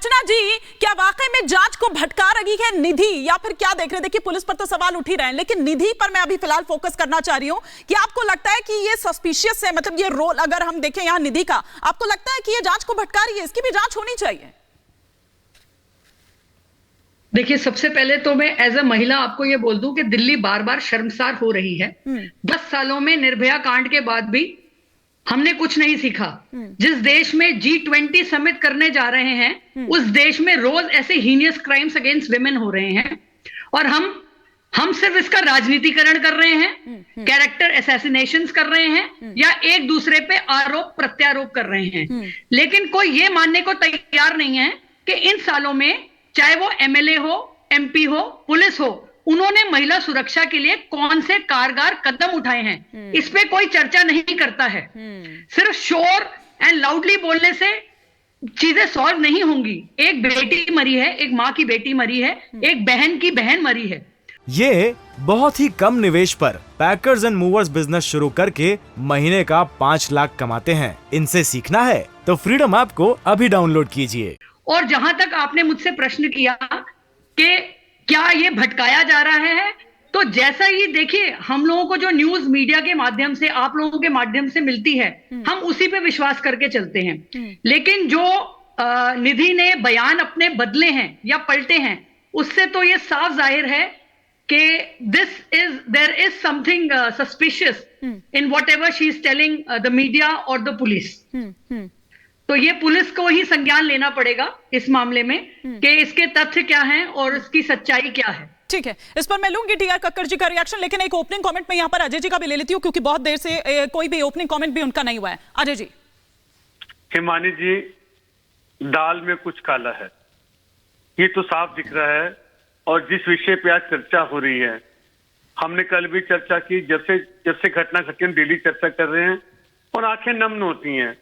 अर्चना जी, क्या वाकई में जांच को भटका रही है निधि, या फिर क्या देख रहे? देखिए पुलिस पर तो सवाल उठ ही रहे हैं, लेकिन निधि पर मैं अभी फिलहाल फोकस करना चाह रही हूं कि आपको लगता है कि ये सस्पिशियस है, मतलब ये रोल अगर हम देखें यहां निधि का, आपको लगता है कि ये जांच को भटका रही है? इसकी भी जांच होनी चाहिए। देखिए, सबसे पहले तो मैं एज अ महिला आपको ये बोल दूं कि दिल्ली बार बार शर्मसार हो रही है। 10 सालों में निर्भया कांड के बाद भी हमने कुछ नहीं सीखा। जिस देश में G20 समिट करने जा रहे हैं, उस देश में रोज ऐसे हीनियस क्राइम्स अगेंस्ट विमेन हो रहे हैं, और हम सिर्फ इसका राजनीतिकरण कर रहे हैं, कैरेक्टर असैसिनेशंस कर रहे हैं, या एक दूसरे पे आरोप प्रत्यारोप कर रहे हैं। लेकिन कोई ये मानने को तैयार नहीं है कि इन सालों में, चाहे वो MLA हो, MP हो, पुलिस हो, उन्होंने महिला सुरक्षा के लिए कौन से कारगर कदम उठाए हैं, इस पे कोई चर्चा नहीं करता है। सिर्फ शोर एंड लाउडली बोलने से चीजें सॉल्व नहीं होंगी। एक बेटी मरी है, एक माँ की बेटी मरी है, एक बहन की बहन मरी है। ये बहुत ही कम निवेश पर पैकर्स एंड मूवर्स बिजनेस शुरू करके महीने का 5 लाख कमाते हैं। इनसे सीखना है तो फ्रीडम ऐप को अभी डाउनलोड कीजिए। और जहां तक आपने मुझसे प्रश्न किया कि क्या ये भटकाया जा रहा है, तो जैसा ही देखिए, हम लोगों को जो न्यूज मीडिया के माध्यम से, आप लोगों के माध्यम से मिलती है, हम उसी पे विश्वास करके चलते हैं। लेकिन जो निधि ने बयान अपने बदले हैं या पलटे हैं, उससे तो ये साफ जाहिर है कि there is something suspicious in whatever she is telling the media और द पुलिस। तो ये पुलिस को ही संज्ञान लेना पड़ेगा इस मामले में कि इसके तथ्य क्या हैं और इसकी सच्चाई क्या है। ठीक है, इस पर मैं लूंगी TR कक्कड़ जी का रिएक्शन, लेकिन एक ओपनिंग कमेंट में यहाँ पर अजय जी का भी ले लेती हूँ, क्योंकि बहुत देर से कोई भी ओपनिंग कमेंट भी उनका नहीं हुआ है। अजय जी। हिमानी जी, दाल में कुछ काला है, ये तो साफ दिख रहा है। और जिस विषय पे आज चर्चा हो रही है, हमने कल भी चर्चा की, जब से घटना घटी, हम डेली चर्चा कर रहे हैं और आंखें नम होती हैं।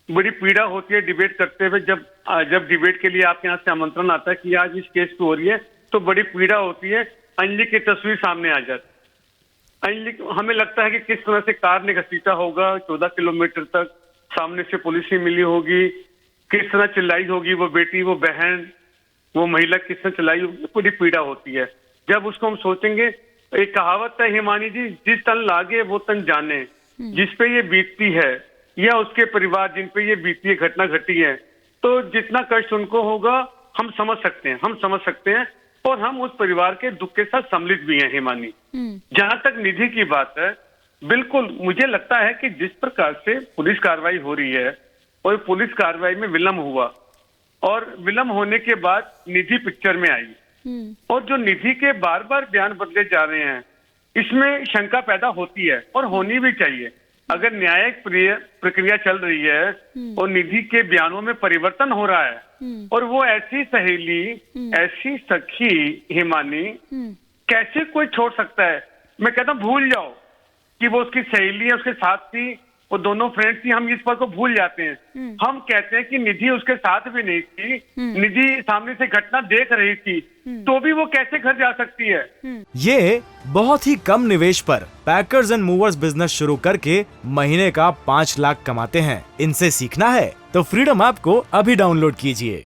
बड़ी पीड़ा होती है डिबेट करते हुए। जब डिबेट के लिए आपके यहाँ से आमंत्रण आता है कि आज इस केस पे हो रही है, तो बड़ी पीड़ा होती है। अंजलि की तस्वीर सामने आ जाती, अंजलि हमें लगता है कि किस तरह से कार ने घसीटा होगा 14 किलोमीटर तक, सामने से पुलिस ही मिली होगी, किस तरह चिल्लाई होगी वो बेटी, वो बहन, वो महिला किस तरह चिल्लाई होगी, बड़ी पीड़ा होती है। जब उसको हम सोचेंगे, एक कहावत है हिमानी जी, जिस तन लागे वो तन जाने। जिस पे ये बीतती है या उसके परिवार जिन पे ये बीती घटना घटी है, तो जितना कष्ट उनको होगा हम समझ सकते हैं, और हम उस परिवार के दुख के साथ सम्मिलित भी हैं हिमानी। जहां तक निधि की बात है, बिल्कुल मुझे लगता है कि जिस प्रकार से पुलिस कार्रवाई हो रही है, और पुलिस कार्रवाई में विलंब हुआ, और विलंब होने के बाद निधि पिक्चर में आई, और जो निधि के बार बार बयान बदले जा रहे हैं, इसमें शंका पैदा होती है और होनी भी चाहिए। अगर न्यायिक प्रक्रिया चल रही है और निधि के बयानों में परिवर्तन हो रहा है, और वो ऐसी सहेली, ऐसी सखी हिमानी कैसे कोई छोड़ सकता है? मैं कहता हूँ भूल जाओ कि वो उसकी सहेली है, उसके साथ थी, वो दोनों फ्रेंड्स थी, हम इस पर को भूल जाते हैं। हम कहते हैं कि निधि उसके साथ भी नहीं थी, निधि सामने से घटना देख रही थी, तो भी वो कैसे घर जा सकती है? ये बहुत ही कम निवेश पर पैकर्स एंड मूवर्स बिजनेस शुरू करके महीने का 5 लाख कमाते हैं। इनसे सीखना है तो फ्रीडम ऐप को अभी डाउनलोड कीजिए।